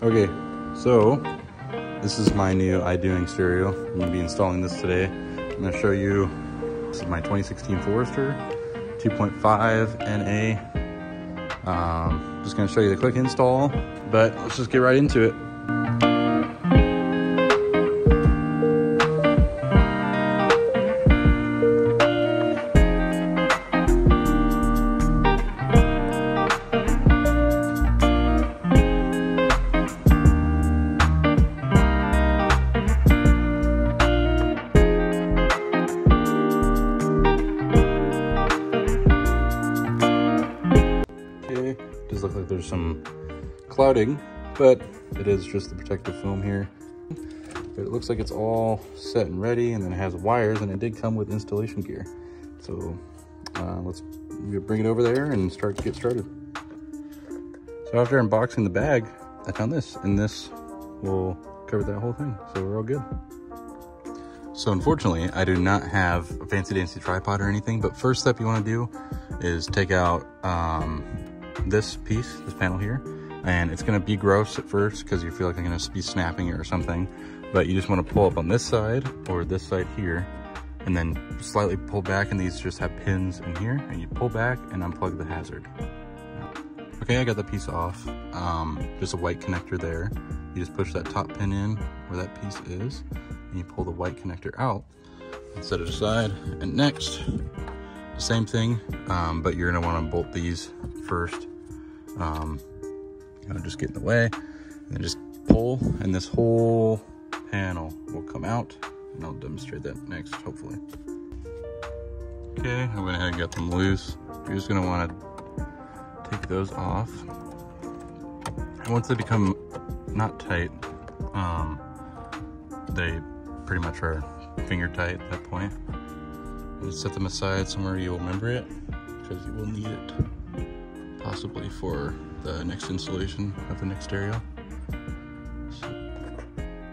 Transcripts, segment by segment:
Okay, so this is my new IDoing Stereo. I'm going to be installing this today. I'm going to show you, this is my 2016 Forester 2.5 NA. Just going to show you the quick install, but let's just get right into it. Does look like there's some clouding, but it is just the protective film here. But it looks like it's all set and ready, and then it has wires, and it did come with installation gear. So let's bring it over there and get started. So after unboxing the bag, I found this, and this will cover that whole thing. So we're all good. So unfortunately, I do not have a fancy dancy tripod or anything, but first step you want to do is take out this piece, this panel here, and it's going to be gross at first because you feel like I'm going to be snapping it or something, but you just want to pull up on this side or this side here, and then slightly pull back, and these just have pins in here, and you pull back and unplug the hazard. Okay, I got the piece off. Just a white connector there. You just push that top pin in where that piece is, and you pull the white connector out and set it aside. And next, the same thing, but you're gonna want to bolt these first. Just get in the way, and then just pull, and this whole panel will come out, and I'll demonstrate that next, hopefully. Okay, I went ahead and got them loose. You're just gonna want to take those off, and once they become not tight, they pretty much are finger tight at that point. Just set them aside somewhere you'll remember it, because you will need it possibly for the next installation of the next stereo. So,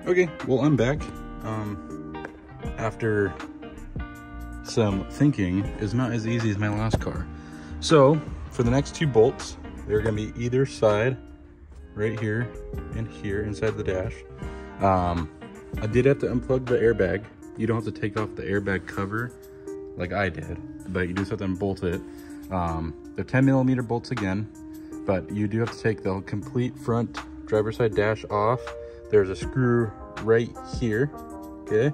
okay, well, I'm back. After some thinking, is not as easy as my last car. So for the next two bolts, they're gonna be either side, right here and here inside the dash. I did have to unplug the airbag. You don't have to take off the airbag cover like I did, but you just have to unbolt it. They're 10mm bolts again, but you do have to take the complete front driver's side dash off. There's a screw right here, okay?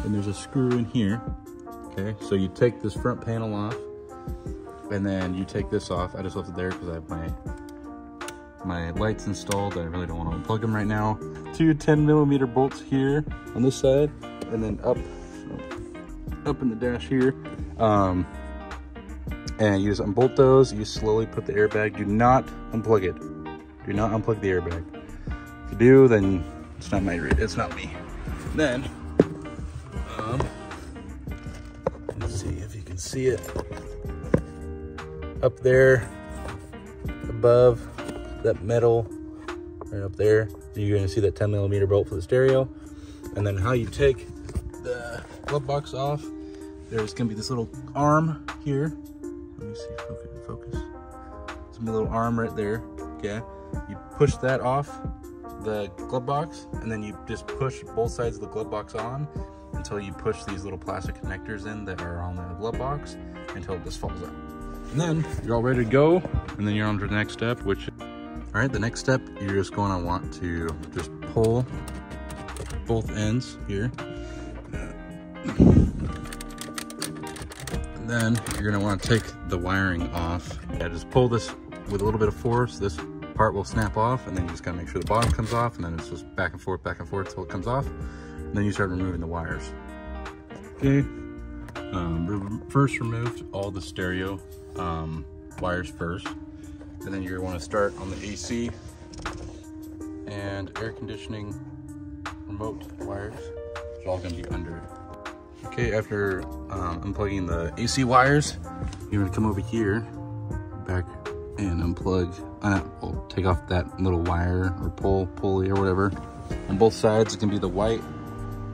And there's a screw in here, okay? So you take this front panel off, and then you take this off. I just left it there because I have my lights installed. I really don't want to unplug them right now. Two 10mm bolts here on this side, and then up in the dash here. And you just unbolt those. You slowly put the airbag. Do not unplug it. Do not unplug the airbag. If you do, then it's not me. Then, let's see if you can see it. Up there, above that metal, right up there, you're gonna see that 10mm bolt for the stereo. And then how you take the glove box off, there's gonna be this little arm here. Let me see if I can focus. There's gonna be a little arm right there, okay? You push that off the glove box, and then you just push both sides of the glove box on until you push these little plastic connectors in that are on the glove box until it just falls out. And then you're all ready to go, and then you're on to the next step, which, all right, the next step, you're just going to want to just pull both ends here. And then you're going to want to take the wiring off. Yeah, just pull this with a little bit of force. This part will snap off, and then you just got to make sure the bottom comes off, and then it's just back and forth till it comes off. And then you start removing the wires. Okay. First removed all the stereo wires first, and then you're going to want to start on the AC and air conditioning remote wires. It's all going to be under it. Okay, after unplugging the AC wires, you're going to come over here, back, and unplug. We'll take off that little wire or pulley or whatever. On both sides, it can be the white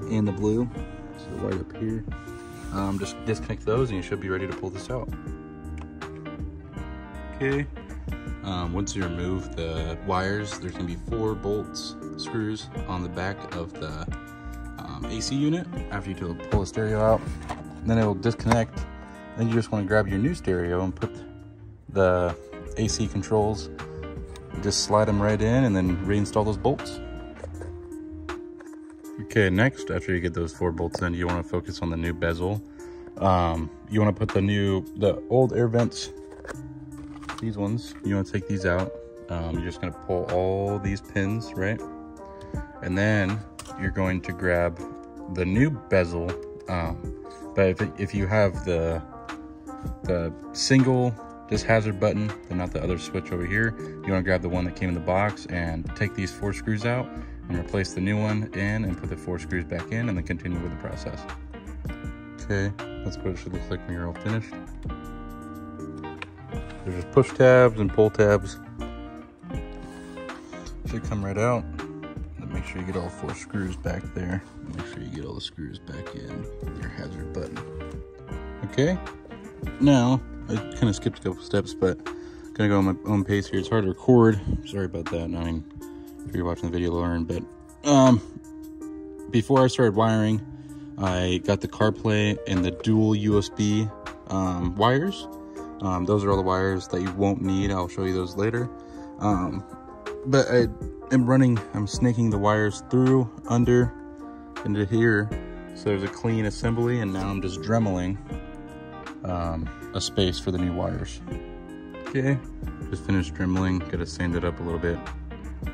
and the blue. So the white up here. Just disconnect those, and you should be ready to pull this out. Okay. Once you remove the wires, there's going to be 4 screws on the back of the AC unit. After you pull the stereo out, then it will disconnect. Then you just want to grab your new stereo and put the AC controls, just slide them right in and then reinstall those bolts. Okay, next, after you get those 4 bolts in, you want to focus on the new bezel. You want to put the old air vents, these ones, you want to take these out. You're just going to pull all these pins, right? And then you're going to grab the new bezel. But if you have the single just hazard button, then not the other switch over here, you want to grab the one that came in the box and take these 4 screws out and replace the new one in and put the 4 screws back in, and then continue with the process. Okay, that's what it should look like when you're all finished. There's just push tabs and pull tabs. Should come right out. And make sure you get all 4 screws back there. Make sure you get all the screws back in your hazard button. Okay, now I kind of skipped a couple steps, but I'm gonna go on my own pace here. It's hard to record. Sorry about that. I mean, if you're watching the video, learn. But before I started wiring, I got the CarPlay and the dual USB wires. Those are all the wires that you won't need. I'll show you those later. But I'm snaking the wires through, under, into here. So there's a clean assembly, and now I'm just dremeling a space for the new wires. Okay, just finished dremeling. Gotta sand it up a little bit.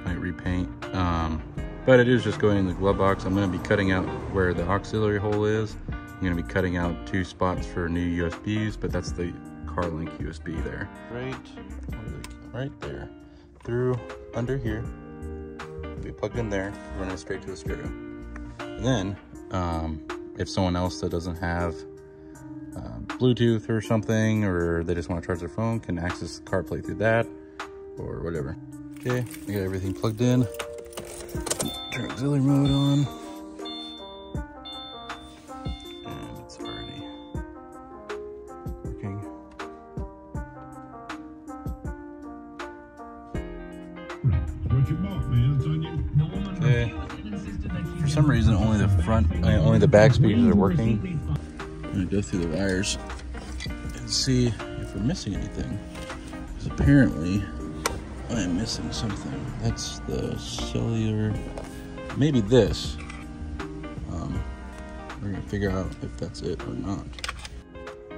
Might repaint. But it is just going in the glove box. I'm gonna be cutting out where the auxiliary hole is. I'm gonna be cutting out 2 spots for new USBs, but that's the CarLink USB there. Right there. Through, under here. Be plugged in there, running straight to the stereo. And then, if someone else that doesn't have Bluetooth or something, or they just want to charge their phone, can access CarPlay through that, or whatever. Okay, I got everything plugged in. Turn auxiliary mode on. And it's already working. Okay. For some reason, only the back speakers are working. I'm gonna go through the wires and see if we're missing anything. Because apparently, I am missing something. That's the cellular, maybe this. We're gonna figure out if that's it or not.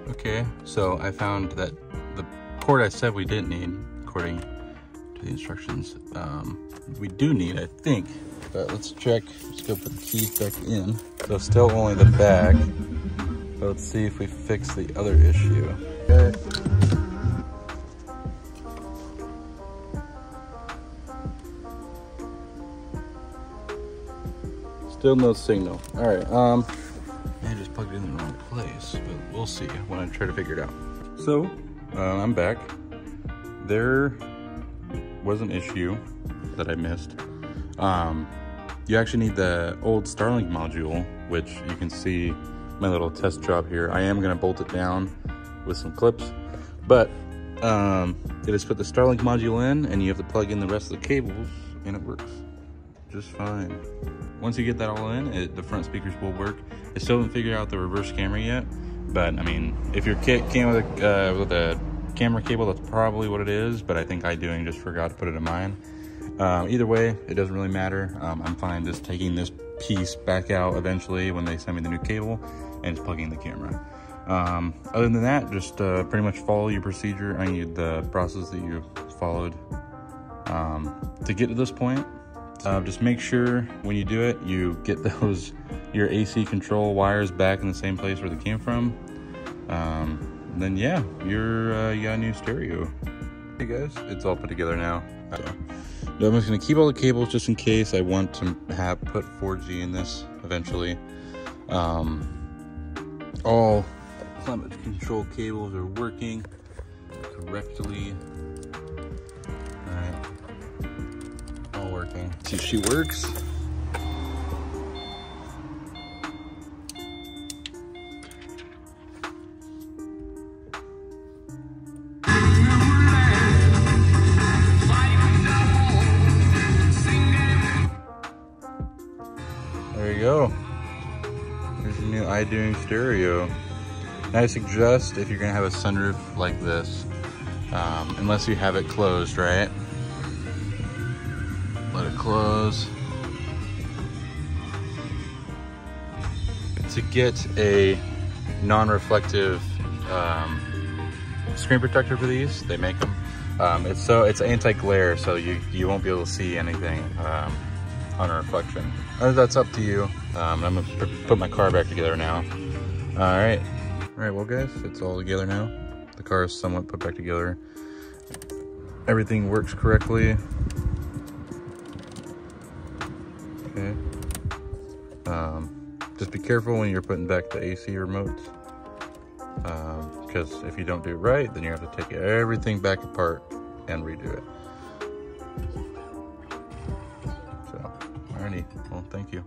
Okay, so I found that the cord I said we didn't need, according to the instructions, we do need, I think. But let's check. Let's go put the keys back in. So still only the back. But let's see if we fix the other issue. Okay. Still no signal. All right. I just plugged it in the wrong place, but we'll see when I try to figure it out. So I'm back. There was an issue that I missed. You actually need the old Starlink module, which you can see my little test job here. I am gonna bolt it down with some clips, but it is put the Starlink module in, and you have to plug in the rest of the cables, and it works just fine. Once you get that all in, the front speakers will work. I still haven't figured out the reverse camera yet, but I mean, if your kit came with a camera cable, that's probably what it is, but I think IDoing just forgot to put it in mine. Either way, it doesn't really matter. I'm fine just taking this piece back out eventually when they send me the new cable and just plugging the camera. Other than that, just pretty much follow your procedure. I need the process that you followed to get to this point. Just make sure when you do it, you get your AC control wires back in the same place where they came from. And then yeah, you got a new stereo. Hey guys, it's all put together now. I'm just gonna keep all the cables just in case I want to put 4G in this eventually. All climate control cables are working correctly. All right, all working. See if she works. you go. Here's your new IDoing Stereo. And I suggest if you're gonna have a sunroof like this, unless you have it closed, right? Let it close. To get a non-reflective screen protector for these, they make them. It's anti-glare, so you won't be able to see anything on a reflection. That's up to you. I'm gonna put my car back together now. All right, well guys, it's all together now. The car is somewhat put back together. Everything works correctly. Okay. Just be careful when you're putting back the AC remotes, because if you don't do it right, then you have to take everything back apart and redo it. So, alrighty, well, thank you.